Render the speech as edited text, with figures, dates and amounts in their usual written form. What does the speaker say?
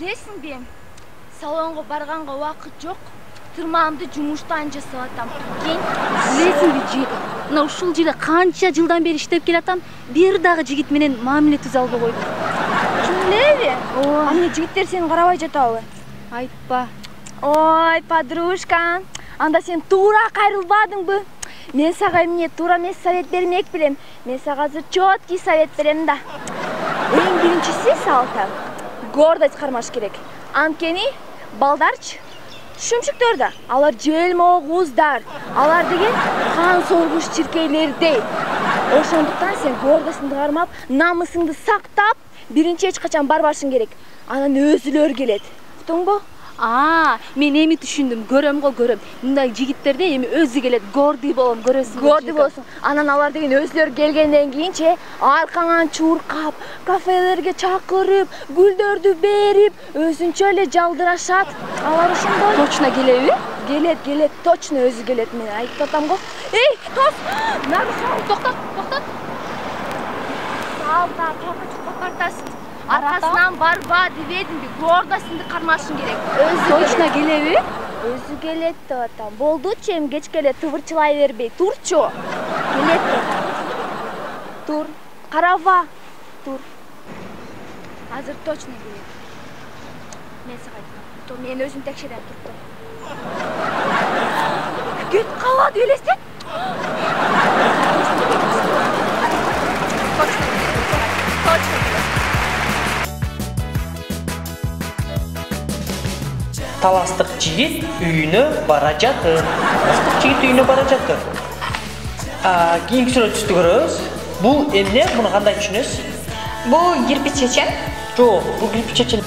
Билесиңби, салонго барганга убакыт жок. Тырмаамды жумуштан жасап атам. Билесиңби, жигит, мына ушул жерде канча жылдан бери иштеп келатам, бир дагы жигит менен мамиле түзө албай койдум. Чынелби? А эмне жигиттер сени карабай жатабы? Айтпа. Ой, подружка, анда сен туура кайрылбадыңбы? Мен сага эмне туура эмес совет бермек билем. Мен сага азыр чёткий совет берем да. Эң биринчиси салта. Гордость кармаш керек. Анткени балдарчы шүмшүктөр да, алар желмоогуздар. Алар деген кан соргуч чиркейлердей. Ошондуктан сен гордостуңду кармап, намысыңды сактап, биринчи эч качан барбашың керек. Анан өзүлөр келет. Уктуңбу? Мен эми түшүндүм, көрөм. Мындай жигиттерде эми өзү келет, гордый болом, көрөсүң. Гордый болсун. Анан алар деген өзүлөр келгенден кийинче аркаңан чуркап, кафелерге чакырып, гүлдөрдү берип, өзүнчө эле жалдырашат. Алар ошондой. Точно келеби? Келет, точно өзү келет. Мен айтып атам го. Эй, тос! Нагы сал, токтот. Сал, чуркап картасың. Аркасынан барба дебедимби, гордостуңду кармашың керек. Точно келеби? Өзү келет деп атам. Болдучу, эми кечке эле тыбырчылай бербей, турчу. Келет деп атам. Тур. Караба. Тур. Азыр точно келет. Мен сага айткам. Тур, мен өзүм текшерем, тур. Кет калат, элестет. Таластык жигит үйүнө бара жатыр. Кийинки сүрөтүбүздү көрөбүз. Бул эмне? Муну кандай түшүнөсүз? Бул кирпич чечен. Жок, бул кирпич чечен.